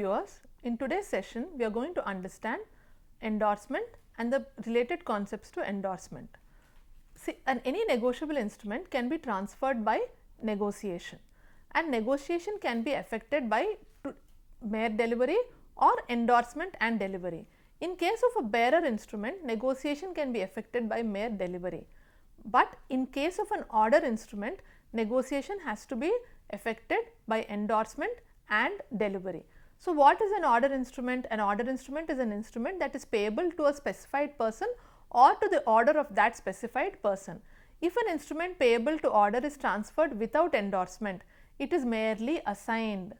viewers, in today's session we are going to understand endorsement and the related concepts to endorsement. See, any negotiable instrument can be transferred by negotiation, and negotiation can be effected by mere delivery or endorsement and delivery. In case of a bearer instrument, negotiation can be effected by mere delivery, but in case of an order instrument, negotiation has to be effected by endorsement and delivery. So, what is an order instrument? An order instrument is an instrument that is payable to a specified person or to the order of that specified person. If an instrument payable to order is transferred without endorsement, it is merely assigned.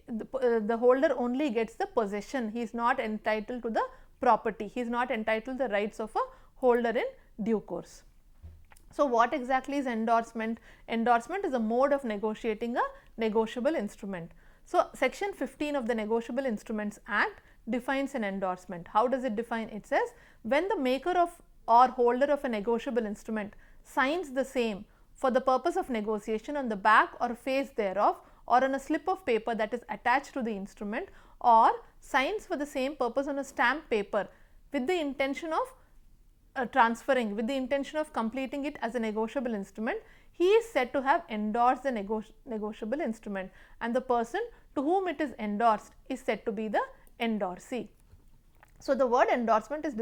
The holder only gets the possession, he is not entitled to the property, he is not entitled to the rights of a holder in due course. So, what exactly is endorsement? Endorsement is a mode of negotiating a negotiable instrument. So, section 15 of the Negotiable Instruments Act defines an endorsement. How does it define? It says, when the maker of or holder of a negotiable instrument signs the same for the purpose of negotiation on the back or face thereof, or on a slip of paper that is attached to the instrument, or signs for the same purpose on a stamp paper with the intention of transferring, with the intention of completing it as a negotiable instrument, he is said to have endorsed the negotiable instrument, and the person to whom it is endorsed is said to be the endorsee. So, the word endorsement is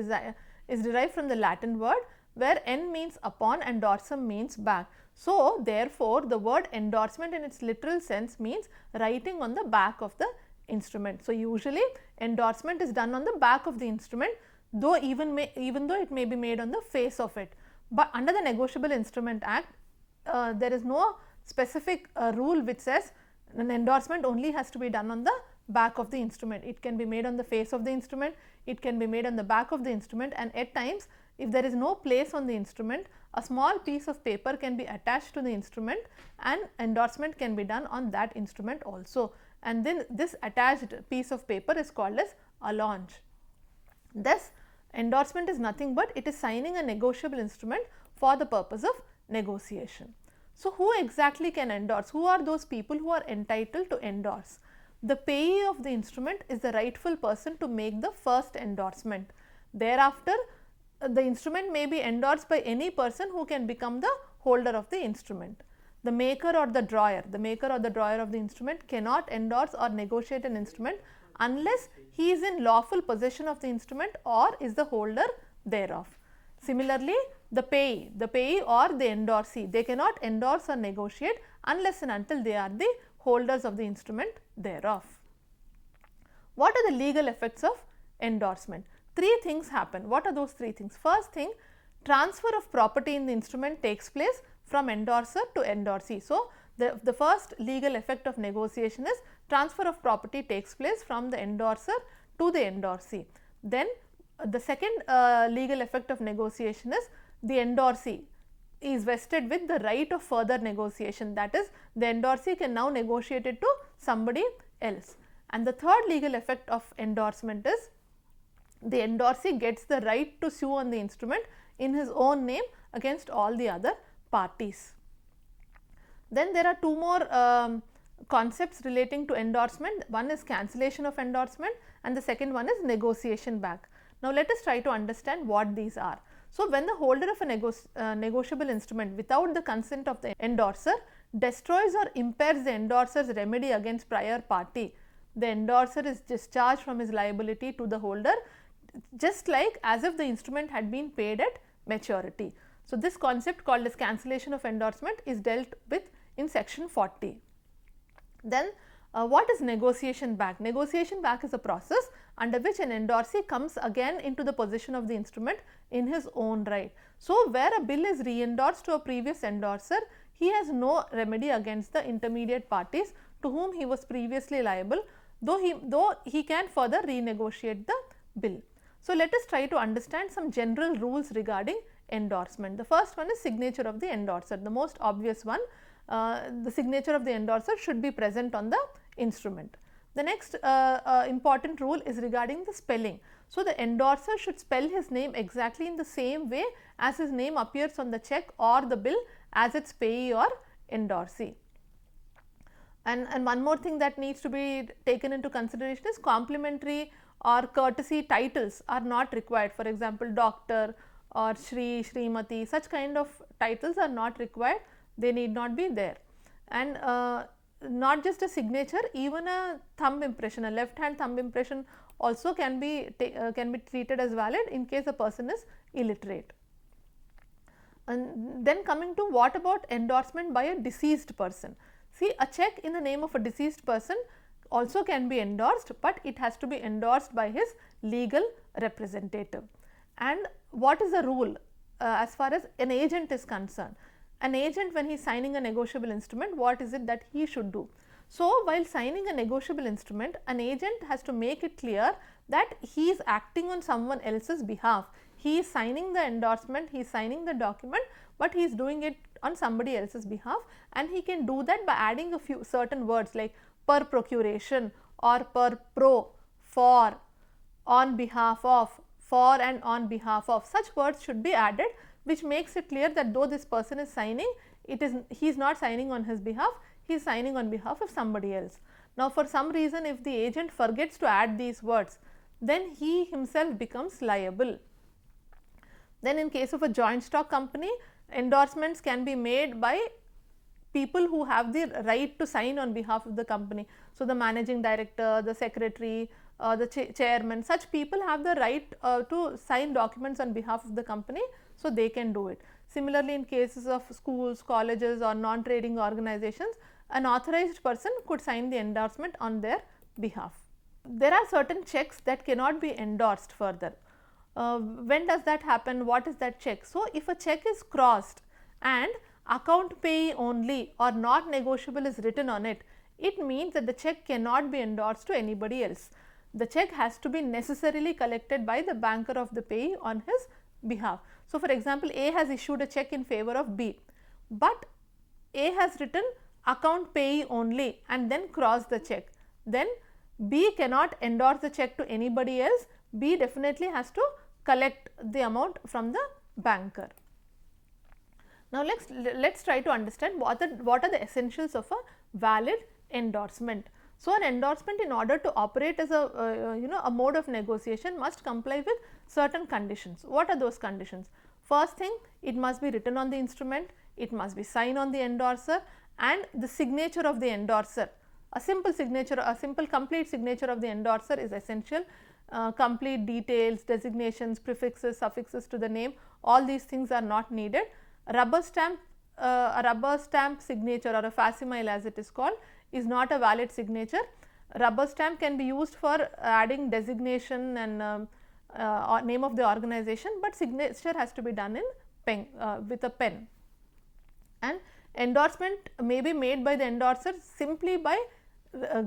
derived from the Latin word where en means upon and dorsum means back. So, therefore, the word endorsement in its literal sense means writing on the back of the instrument. So, usually endorsement is done on the back of the instrument, though even though it may be made on the face of it. But under the Negotiable Instrument Act, there is no specific rule which says an endorsement only has to be done on the back of the instrument. It can be made on the face of the instrument, it can be made on the back of the instrument, and at times if there is no place on the instrument, a small piece of paper can be attached to the instrument and endorsement can be done on that instrument also, and then this attached piece of paper is called as allonge. Thus, endorsement is nothing but it is signing a negotiable instrument for the purpose of negotiation. So, who exactly can endorse? Who are those people who are entitled to endorse? The payee of the instrument is the rightful person to make the first endorsement. Thereafter, the instrument may be endorsed by any person who can become the holder of the instrument. The maker or the drawer of the instrument cannot endorse or negotiate an instrument unless he is in lawful possession of the instrument or is the holder thereof. Similarly, the payee or the endorsee, they cannot endorse or negotiate unless and until they are the holders of the instrument thereof. What are the legal effects of endorsement? Three things happen. What are those three things? First thing, transfer of property in the instrument takes place from endorser to endorsee. So, the first legal effect of negotiation is transfer of property takes place from the endorser to the endorsee. Then the second legal effect of negotiation is the endorsee is vested with the right of further negotiation, that is, the endorsee can now negotiate it to somebody else. And the third legal effect of endorsement is the endorsee gets the right to sue on the instrument in his own name against all the other parties. Then there are two more concepts relating to endorsement. One is cancellation of endorsement and the second one is negotiation back. Now, let us try to understand what these are. So, when the holder of a negotiable instrument without the consent of the endorser destroys or impairs the endorser's remedy against prior party, the endorser is discharged from his liability to the holder, just like as if the instrument had been paid at maturity. So, this concept called as cancellation of endorsement is dealt with in section 40. Then what is negotiation back? Negotiation back is a process under which an endorsee comes again into the possession of the instrument in his own right. So, where a bill is re-endorsed to a previous endorser, he has no remedy against the intermediate parties to whom he was previously liable, though he can further renegotiate the bill. So, let us try to understand some general rules regarding endorsement. The first one is signature of the endorser, the most obvious one. The signature of the endorser should be present on the instrument. The next important rule is regarding the spelling. So, the endorser should spell his name exactly in the same way as his name appears on the check or the bill as its payee or endorsee. And one more thing that needs to be taken into consideration is complimentary or courtesy titles are not required. For example, doctor or Shri, Shrimati, such kind of titles are not required, they need not be there. And not just a signature, even a thumb impression, a left hand thumb impression also can be treated as valid in case a person is illiterate. And then coming to what about endorsement by a deceased person. See, a check in the name of a deceased person also can be endorsed, but it has to be endorsed by his legal representative. And what is the rule as far as an agent is concerned? An agent, when he is signing a negotiable instrument, what is it that he should do? So, while signing a negotiable instrument, an agent has to make it clear that he is acting on someone else's behalf. He is signing the endorsement, he is signing the document, but he is doing it on somebody else's behalf, and he can do that by adding a few certain words like per procuration or per pro, for, on behalf of, for and on behalf of. Such words should be added, which makes it clear that though this person is signing, he is not signing on his behalf, he is signing on behalf of somebody else. Now, for some reason, if the agent forgets to add these words, then he himself becomes liable. Then in case of a joint stock company, endorsements can be made by people who have the right to sign on behalf of the company. So, the managing director, the secretary, the chairman, such people have the right to sign documents on behalf of the company, so they can do it. Similarly, in cases of schools, colleges or non-trading organizations, an authorized person could sign the endorsement on their behalf. There are certain checks that cannot be endorsed further. When does that happen? What is that check? So, if a check is crossed and account payee only or not negotiable is written on it, it means that the check cannot be endorsed to anybody else. The check has to be necessarily collected by the banker of the payee on his behalf. So, for example, A has issued a check in favor of B, but A has written account payee only and then crossed the check. Then B cannot endorse the check to anybody else. B definitely has to collect the amount from the banker. Now, let's try to understand what are the essentials of a valid endorsement. So, an endorsement, in order to operate as a mode of negotiation, must comply with certain conditions. What are those conditions? First thing, it must be written on the instrument, it must be signed on the endorser, and the signature of the endorser. A simple signature, a simple complete signature of the endorser is essential. Complete details, designations, prefixes, suffixes to the name, all these things are not needed. A rubber stamp signature, or a facsimile as it is called, is not a valid signature. A rubber stamp can be used for adding designation and name of the organization, but signature has to be done in pen, with a pen. And endorsement may be made by the endorser simply by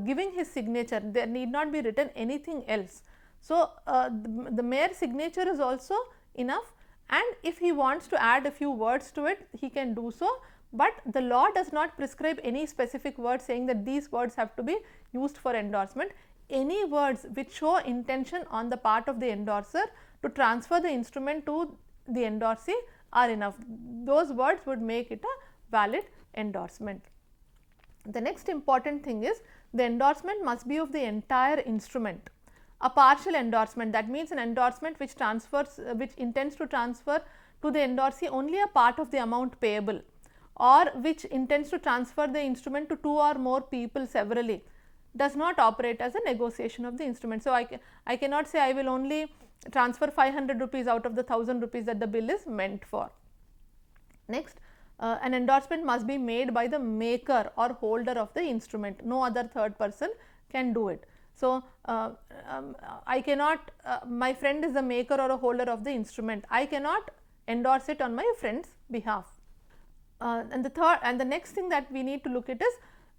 giving his signature. There need not be written anything else. So, the mere signature is also enough, and if he wants to add a few words to it, he can do so, but the law does not prescribe any specific words saying that these words have to be used for endorsement. Any words which show intention on the part of the endorser to transfer the instrument to the endorsee are enough. Those words would make it a valid endorsement. The next important thing is the endorsement must be of the entire instrument. A partial endorsement, that means an endorsement which intends to transfer to the endorsee only a part of the amount payable, or which intends to transfer the instrument to two or more people severally, does not operate as a negotiation of the instrument. So, I cannot say I will only transfer 500 rupees out of the 1000 rupees that the bill is meant for. Next, an endorsement must be made by the maker or holder of the instrument. No other third person can do it. So, I cannot, my friend is the maker or a holder of the instrument, I cannot endorse it on my friend's behalf. And the next thing that we need to look at is,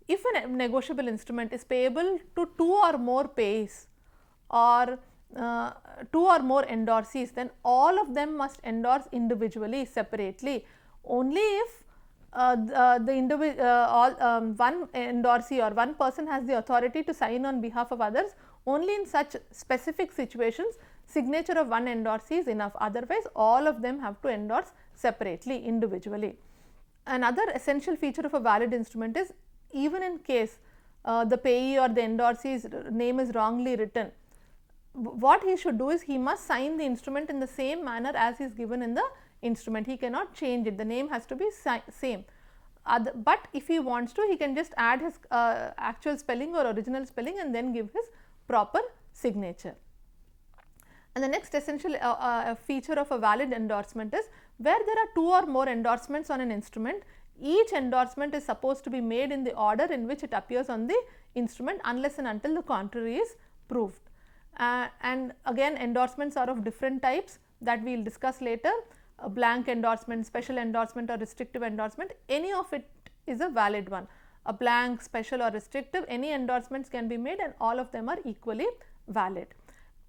if a negotiable instrument is payable to two or more payees or two or more endorsees, then all of them must endorse individually, separately. Only if one endorsee or one person has the authority to sign on behalf of others, only in such specific situations signature of one endorsee is enough. Otherwise, all of them have to endorse separately, individually. Another essential feature of a valid instrument is, even in case the payee or the endorsee's name is wrongly written, what he should do is he must sign the instrument in the same manner as is given in the instrument. He cannot change it, the name has to be same. But if he wants to, he can just add his actual spelling or original spelling and then give his proper signature. And the next essential feature of a valid endorsement is where there are 2 or more endorsements on an instrument, each endorsement is supposed to be made in the order in which it appears on the instrument unless and until the contrary is proved. And again, endorsements are of different types that we will discuss later. A blank endorsement, special endorsement or restrictive endorsement, any of it is a valid one. A blank, special or restrictive, any endorsements can be made and all of them are equally valid.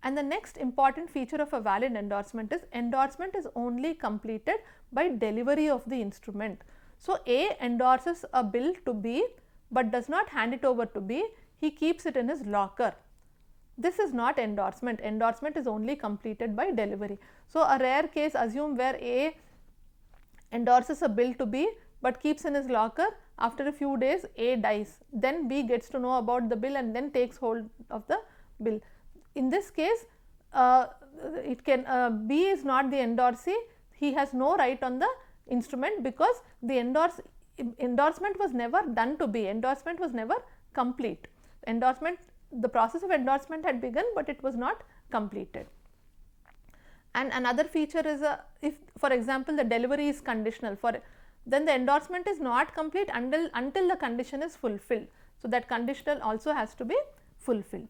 And the next important feature of a valid endorsement is only completed by delivery of the instrument. So, A endorses a bill to B, but does not hand it over to B, he keeps it in his locker. This is not endorsement. Endorsement is only completed by delivery. So, a rare case, assume where A endorses a bill to B, but keeps in his locker. After a few days A dies, then B gets to know about the bill and then takes hold of the bill. In this case, B is not the endorsee, he has no right on the instrument because the endorsement was never done to B, endorsement was never complete. The process of endorsement had begun, but it was not completed. And another feature is if for example, the delivery is conditional, then the endorsement is not complete until the condition is fulfilled. So, that conditional also has to be fulfilled.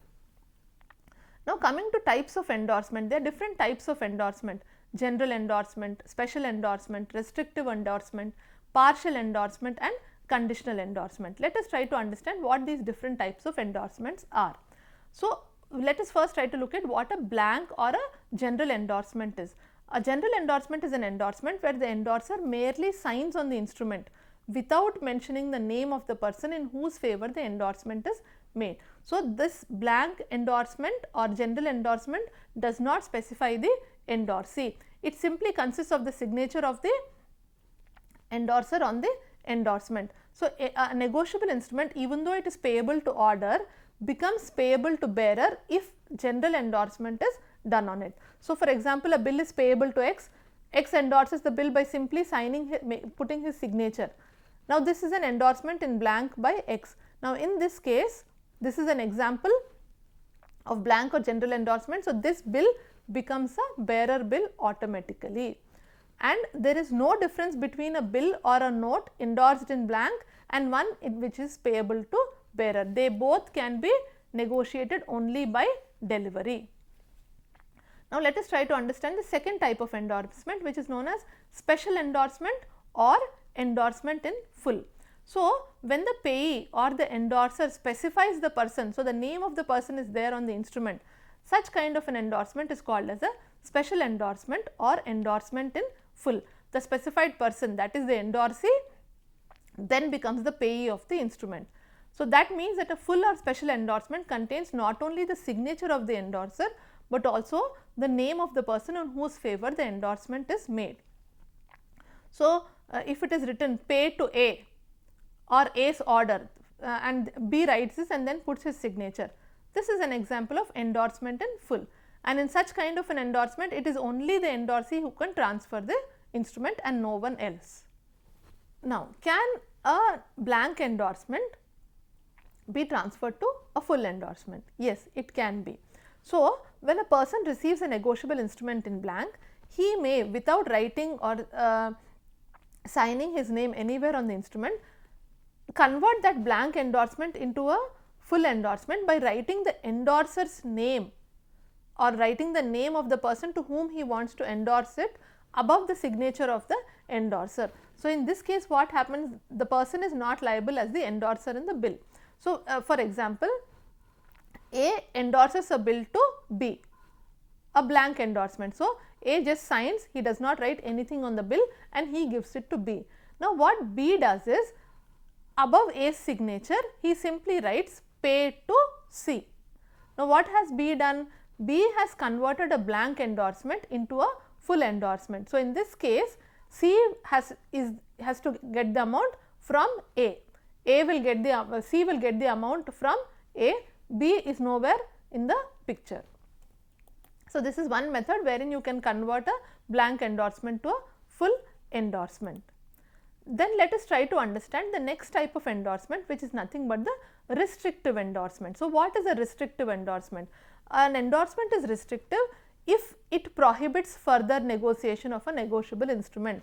Now, coming to types of endorsement, there are different types of endorsement: general endorsement, special endorsement, restrictive endorsement, partial endorsement and conditional endorsement. Let us try to understand what these different types of endorsements are. So, let us first try to look at what a blank or a general endorsement is. A general endorsement is an endorsement where the endorser merely signs on the instrument without mentioning the name of the person in whose favor the endorsement is made. So, this blank endorsement or general endorsement does not specify the endorsee. It simply consists of the signature of the endorser on the endorsement. So, a negotiable instrument, even though it is payable to order, becomes payable to bearer if general endorsement is done on it. So, for example, a bill is payable to X, X endorses the bill by simply putting his signature. Now, this is an endorsement in blank by X. Now, in this case, this is an example of blank or general endorsement. So, this bill becomes a bearer bill automatically. And there is no difference between a bill or a note endorsed in blank and one which is payable to bearer. They both can be negotiated only by delivery. Now, let us try to understand the second type of endorsement, which is known as special endorsement or endorsement in full. So, when the payee or the endorser specifies the person, so the name of the person is there on the instrument, such kind of an endorsement is called as a special endorsement or endorsement in full. The specified person, that is the endorsee, then becomes the payee of the instrument. So, that means that a full or special endorsement contains not only the signature of the endorser, but also the name of the person on whose favor the endorsement is made. So, if it is written pay to A or A's order and B writes this and then puts his signature, this is an example of endorsement in full. And in such kind of an endorsement, it is only the endorsee who can transfer the instrument and no one else. Now, can a blank endorsement be transferred to a full endorsement? Yes, it can be. So, when a person receives a negotiable instrument in blank, he may, without writing or signing his name anywhere on the instrument, convert that blank endorsement into a full endorsement by writing the endorser's name or writing the name of the person to whom he wants to endorse it above the signature of the endorser. So, in this case, what happens? The person is not liable as the endorser in the bill. So, for example, A endorses a bill to B, a blank endorsement. So, A just signs, he does not write anything on the bill and he gives it to B. Now, what B does is, above A's signature, he simply writes pay to C. Now, what has B done? B has converted a blank endorsement into a full endorsement. So, in this case, C has to get the amount from A. A will get the C will get the amount from A, B is nowhere in the picture. So, this is one method wherein you can convert a blank endorsement to a full endorsement. Then let us try to understand the next type of endorsement, which is nothing but the restrictive endorsement. So, what is a restrictive endorsement? An endorsement is restrictive if it prohibits further negotiation of a negotiable instrument.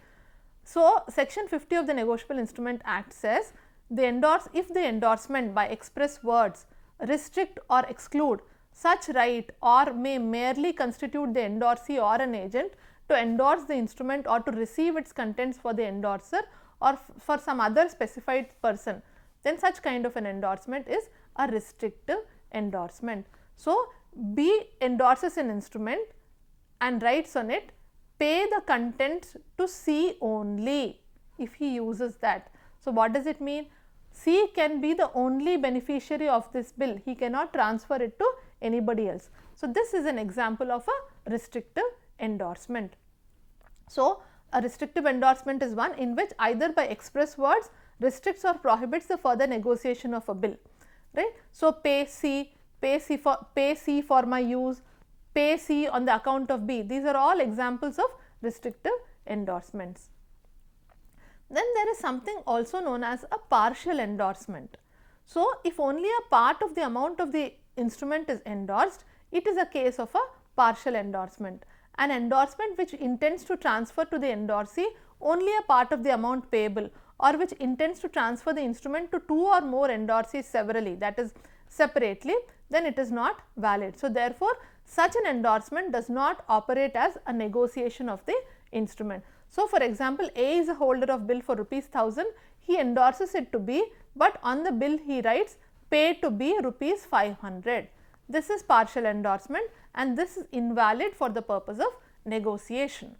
So, section 50 of the Negotiable Instrument Act says if the endorsement by express words restrict or exclude such right or may merely constitute the endorsee or an agent to endorse the instrument or to receive its contents for the endorser or for some other specified person, then such kind of an endorsement is a restrictive endorsement. So, B endorses an instrument and writes on it, pay the contents to C only if he uses that. So, what does it mean? C can be the only beneficiary of this bill, he cannot transfer it to anybody else. So, this is an example of a restrictive endorsement. So, a restrictive endorsement is one in which either by express words restricts or prohibits the further negotiation of a bill, right. So, pay C for my use, pay C on the account of B, these are all examples of restrictive endorsements. Then there is something also known as a partial endorsement. So, if only a part of the amount of the instrument is endorsed, it is a case of a partial endorsement. An endorsement which intends to transfer to the endorsee only a part of the amount payable, or which intends to transfer the instrument to two or more endorsees severally, that is separately, then it is not valid. So, therefore, such an endorsement does not operate as a negotiation of the instrument. So, for example, A is a holder of bill for rupees 1000, he endorses it to B, but on the bill he writes pay to B rupees 500. This is partial endorsement and this is invalid for the purpose of negotiation.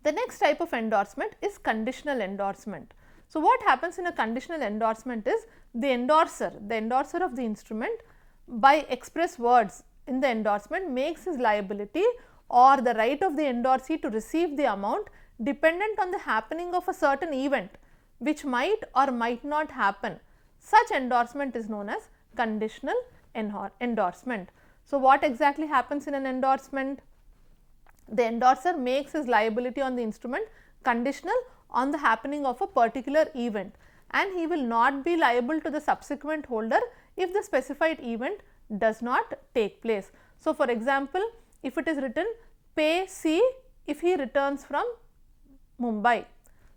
The next type of endorsement is conditional endorsement. So, what happens in a conditional endorsement is the endorser of the instrument by express words in the endorsement makes his liability or the right of the endorsee to receive the amount dependent on the happening of a certain event which might or might not happen. Such endorsement is known as conditional endorsement. So, what exactly happens in an endorsement? The endorser makes his liability on the instrument conditional on the happening of a particular event, and he will not be liable to the subsequent holder if the specified event does not take place. So, for example, if it is written pay C if he returns from Mumbai.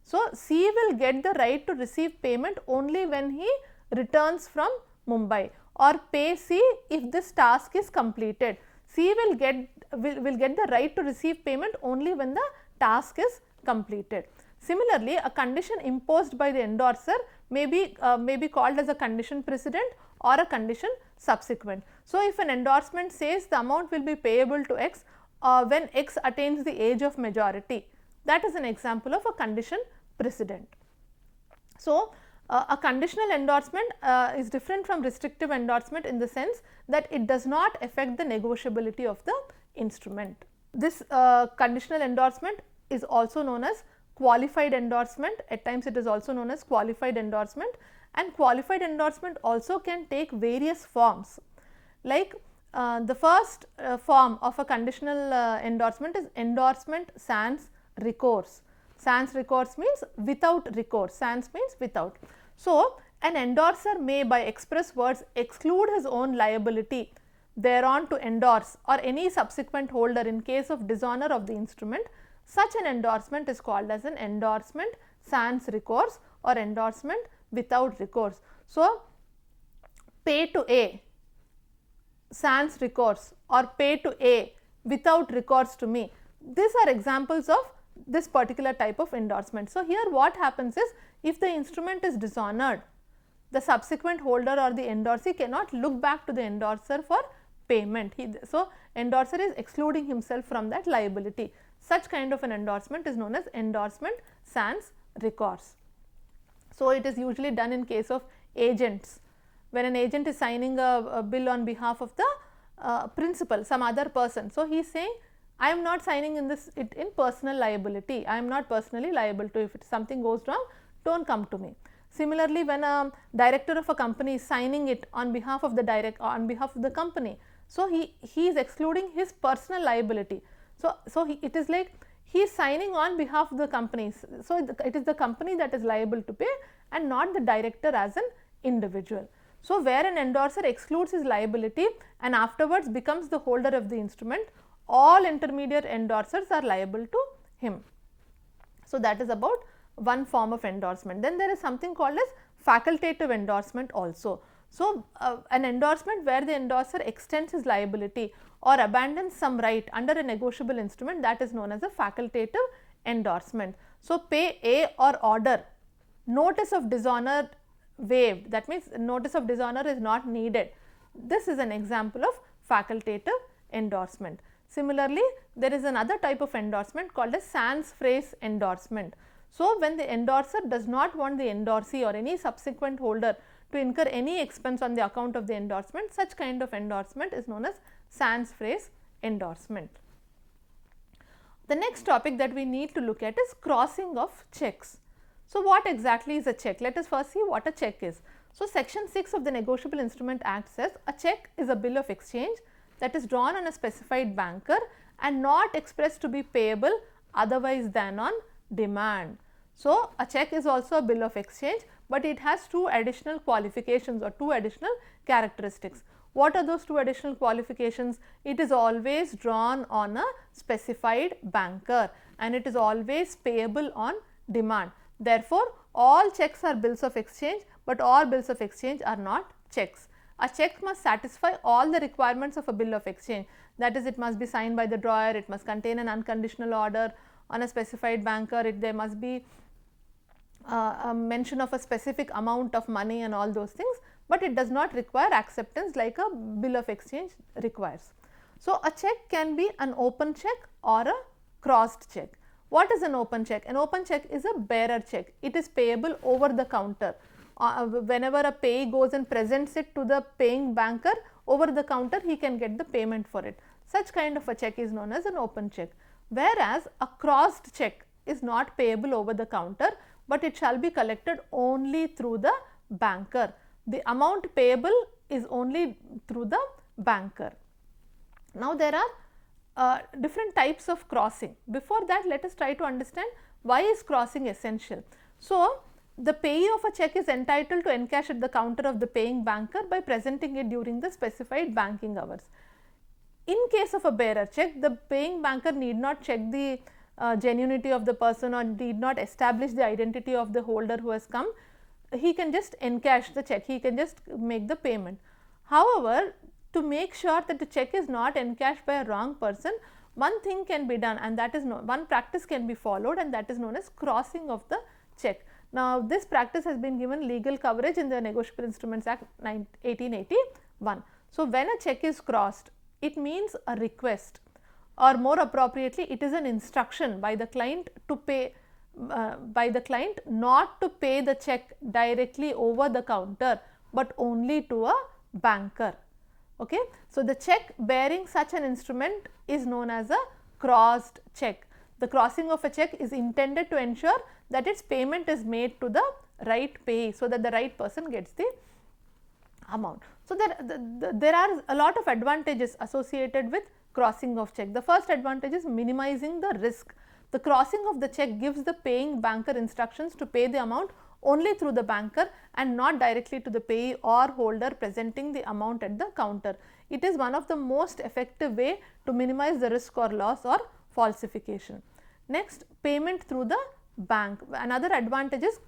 So, C will get the right to receive payment only when he returns from Mumbai, or pay C if this task is completed. C will get the right to receive payment only when the task is completed. Similarly, a condition imposed by the endorser may be called as a condition precedent or a condition subsequent. So, if an endorsement says the amount will be payable to X when X attains the age of majority, that is an example of a condition precedent. So, a conditional endorsement is different from restrictive endorsement in the sense that it does not affect the negotiability of the instrument. This conditional endorsement is also known as qualified endorsement, at times it is also known as qualified endorsement, and qualified endorsement also can take various forms. Like the first form of a conditional endorsement is endorsement sans recourse. Sans recourse means without recourse, sans means without. So, an endorser may by express words exclude his own liability thereon to endorse or any subsequent holder in case of dishonor of the instrument. Such an endorsement is called as an endorsement sans recourse or endorsement without recourse. So, pay to A sans recourse or pay to A without recourse to me. These are examples of this particular type of endorsement. So, here what happens is if the instrument is dishonored, the subsequent holder or the endorsee cannot look back to the endorser for payment. So, endorser is excluding himself from that liability. Such kind of an endorsement is known as endorsement sans recourse. So, it is usually done in case of agents. When an agent is signing a bill on behalf of the principal, some other person. So, he is saying I am not signing in personal liability, I am not personally liable to, if something goes wrong, do not come to me. Similarly, when a director of a company is signing it on behalf of the company, so he is excluding his personal liability. So it is like he is signing on behalf of the company. So it is the company that is liable to pay and not the director as an individual. So where an endorser excludes his liability and afterwards becomes the holder of the instrument, all intermediate endorsers are liable to him. So that is about one form of endorsement. Then there is something called as facultative endorsement also. So an endorsement where the endorser extends his liability or abandons some right under a negotiable instrument, that is known as a facultative endorsement. So pay A or order, notice of dishonor waived, that means notice of dishonor is not needed. This is an example of facultative endorsement. Similarly, there is another type of endorsement called as sans phrase endorsement. So when the endorser does not want the endorsee or any subsequent holder to incur any expense on the account of the endorsement, such kind of endorsement is known as sans phrase endorsement. The next topic that we need to look at is crossing of checks. So what exactly is a check? Let us first see what a check is. So section 6 of the Negotiable Instrument Act says a check is a bill of exchange that is drawn on a specified banker and not expressed to be payable otherwise than on demand. So a check is also a bill of exchange, but it has two additional qualifications or two additional characteristics. What are those two additional qualifications? It is always drawn on a specified banker and it is always payable on demand. Therefore, all checks are bills of exchange, but all bills of exchange are not checks. A check must satisfy all the requirements of a bill of exchange, that is, it must be signed by the drawer, it must contain an unconditional order on a specified banker, there must be a mention of a specific amount of money and all those things, but it does not require acceptance like a bill of exchange requires. So a check can be an open check or a crossed check. What is an open check? An open check is a bearer check. It is payable over the counter. Whenever a payee goes and presents it to the paying banker, over the counter he can get the payment for it. Such kind of a check is known as an open check. Whereas a crossed check is not payable over the counter, but it shall be collected only through the banker. The amount payable is only through the banker. Now there are different types of crossing. Before that, let us try to understand why is crossing essential. So the payee of a check is entitled to encash at the counter of the paying banker by presenting it during the specified banking hours. In case of a bearer check, the paying banker need not check the genuinity of the person or need not establish the identity of the holder who has come. He can just encash the check, he can just make the payment. However, to make sure that the check is not encashed by a wrong person, one thing can be done, and that is one practice can be followed, and that is known as crossing of the check. Now, this practice has been given legal coverage in the Negotiable Instruments Act 1881. So, when a check is crossed, it means a request, or more appropriately, it is an instruction by the client to pay, not to pay the check directly over the counter, but only to a banker. Okay. So, the check bearing such an instrument is known as a crossed check. The crossing of a check is intended to ensure that its payment is made to the right payee, so that the right person gets the amount. So, there are a lot of advantages associated with crossing of check. The first advantage is minimizing the risk. The crossing of the check gives the paying banker instructions to pay the amount only through the banker and not directly to the payee or holder presenting the amount at the counter. It is one of the most effective way to minimize the risk or loss or falsification. Next, payment through the bank. Another advantage is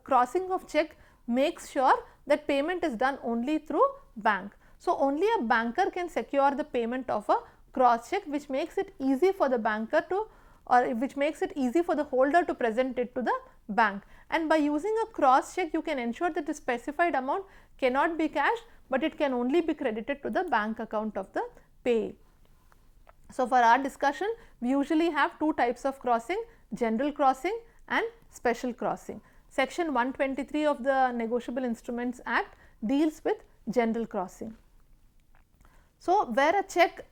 crossing of check makes sure that payment is done only through bank. So, only a banker can secure the payment of a cross check, which makes it easy for the banker to, or which makes it easy for the holder to present it to the bank. And by using a cross check, you can ensure that the specified amount cannot be cashed, but it can only be credited to the bank account of the payee. So, for our discussion, we usually have two types of crossing: general crossing and special crossing. Section 123 of the Negotiable Instruments Act deals with general crossing. So, where a check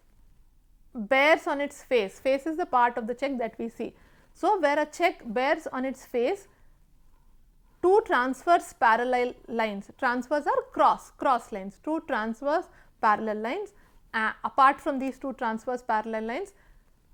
bears on its face, face is the part of the check that we see. So, where a check bears on its face two transverse parallel lines, transverse are cross lines, two transverse parallel lines, apart from these two transverse parallel lines,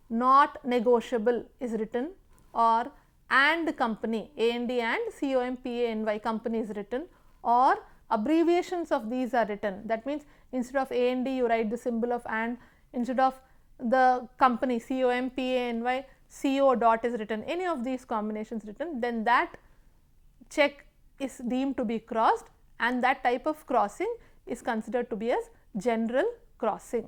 not negotiable is written, or and company, A&D and COMPANY company is written, or abbreviations of these are written. That means, instead of A&D you write the symbol of and, instead of the company COMPANY, CO dot is written, any of these combinations written, then that check is deemed to be crossed, and that type of crossing is considered to be as general crossing.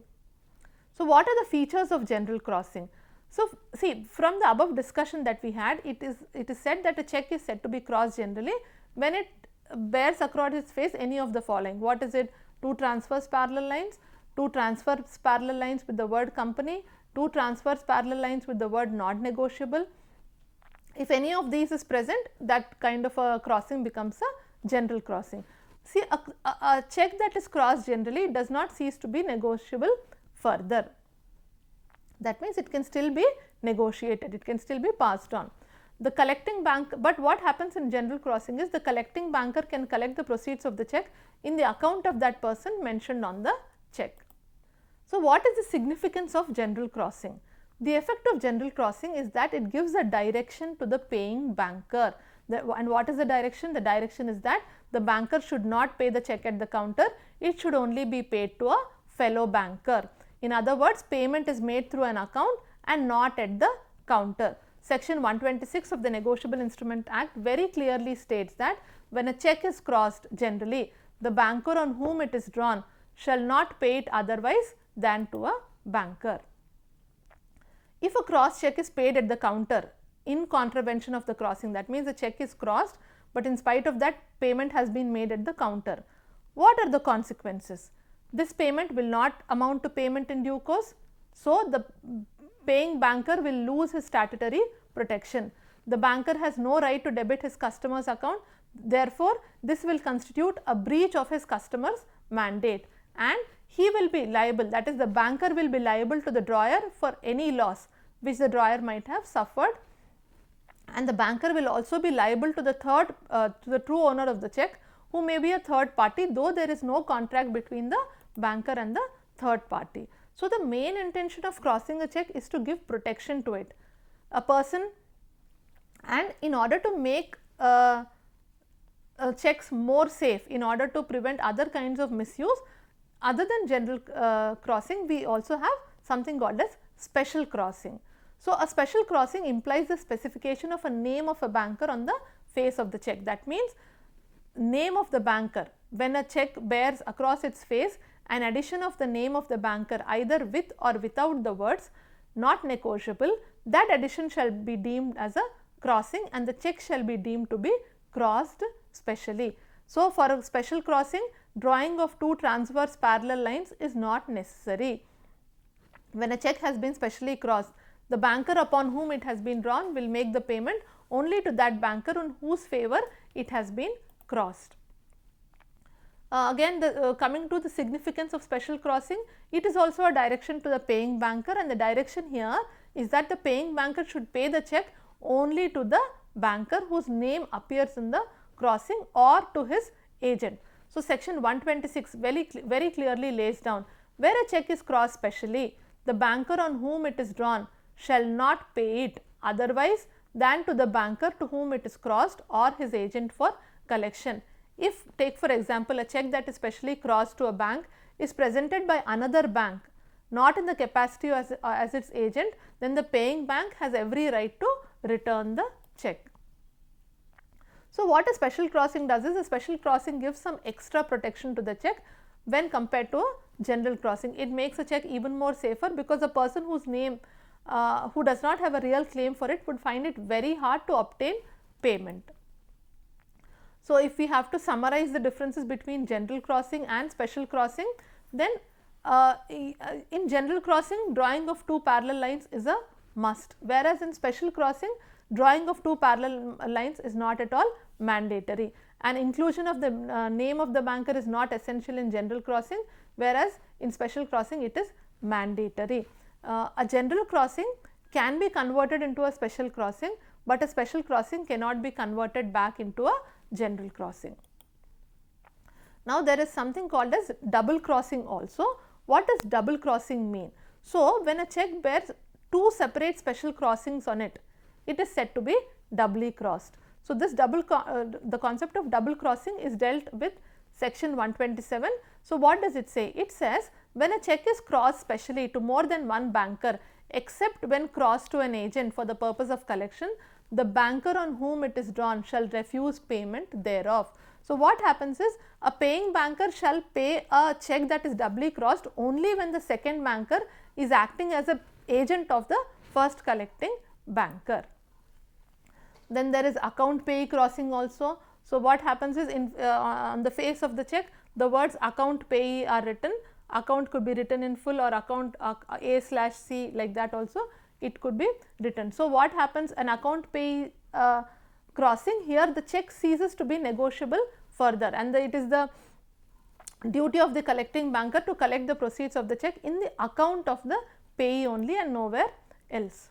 So, what are the features of general crossing? So, see, from the above discussion that we had, it is said that a check is said to be crossed generally when it bears across its face any of the following. What is it? Two transverse parallel lines, two transverse parallel lines with the word company, two transverse parallel lines with the word not negotiable. If any of these is present, that kind of a crossing becomes a general crossing. See, a check that is crossed generally does not cease to be negotiable further. That means, it can still be negotiated, it can still be passed on. The collecting bank, but what happens in general crossing is the collecting banker can collect the proceeds of the check in the account of that person mentioned on the check. So, what is the significance of general crossing? The effect of general crossing is that it gives a direction to the paying banker. And what is the direction? The direction is that the banker should not pay the check at the counter, it should only be paid to a fellow banker. In other words, payment is made through an account and not at the counter. Section 126 of the Negotiable Instrument Act very clearly states that when a check is crossed generally, the banker on whom it is drawn shall not pay it otherwise than to a banker. If a cross check is paid at the counter in contravention of the crossing, that means the check is crossed, but in spite of that payment has been made at the counter. What are the consequences? This payment will not amount to payment in due course. So, the paying banker will lose his statutory protection. The banker has no right to debit his customer's account. Therefore, this will constitute a breach of his customer's mandate, and he will be liable, that is, the banker will be liable to the drawer for any loss which the drawer might have suffered, and the banker will also be liable to the true owner of the check, who may be a third party, though there is no contract between the banker and the third party. So, the main intention of crossing a check is to give protection to it. A person, and in order to make checks more safe, in order to prevent other kinds of misuse, other than general crossing, we also have something called as special crossing. So, a special crossing implies the specification of a name of a banker on the face of the check. That means, name of the banker, when a check bears across its face an addition of the name of the banker either with or without the words not negotiable, that addition shall be deemed as a crossing and the check shall be deemed to be crossed specially. So, for a special crossing, drawing of two transverse parallel lines is not necessary. When a check has been specially crossed, the banker upon whom it has been drawn will make the payment only to that banker in whose favor it has been crossed. Again, coming to the significance of special crossing, it is also a direction to the paying banker, and the direction here is that the paying banker should pay the check only to the banker whose name appears in the crossing or to his agent. So, section 126 very clearly lays down, where a check is crossed specially, the banker on whom it is drawn shall not pay it otherwise than to the banker to whom it is crossed or his agent for collection. If, take for example, a check that is specially crossed to a bank is presented by another bank, not in the capacity as its agent, then the paying bank has every right to return the check. So, what a special crossing does is, a special crossing gives some extra protection to the check when compared to a general crossing. It makes a check even more safer, because a person whose name who does not have a real claim for it would find it very hard to obtain payment. So, if we have to summarize the differences between general crossing and special crossing, then in general crossing, drawing of two parallel lines is a must, whereas in special crossing, drawing of two parallel lines is not at all mandatory, and inclusion of the name of the banker is not essential in general crossing, whereas in special crossing it is mandatory. A general crossing can be converted into a special crossing, but a special crossing cannot be converted back into a general crossing. Now, there is something called as double crossing also. What does double crossing mean? So, when a cheque bears two separate special crossings on it, it is said to be doubly crossed. So, this the concept of double crossing is dealt with section 127. So, what does it say? It says when a cheque is crossed specially to more than one banker except when crossed to an agent for the purpose of collection, the banker on whom it is drawn shall refuse payment thereof. So, what happens is a paying banker shall pay a cheque that is doubly crossed only when the second banker is acting as an agent of the first collecting banker. Then there is account payee crossing also. So, what happens is on the face of the cheque, the words account payee are written. Account could be written in full or account A/C, like that also it could be written. So, what happens, an account payee crossing, here the cheque ceases to be negotiable further, and it is the duty of the collecting banker to collect the proceeds of the cheque in the account of the payee only and nowhere else.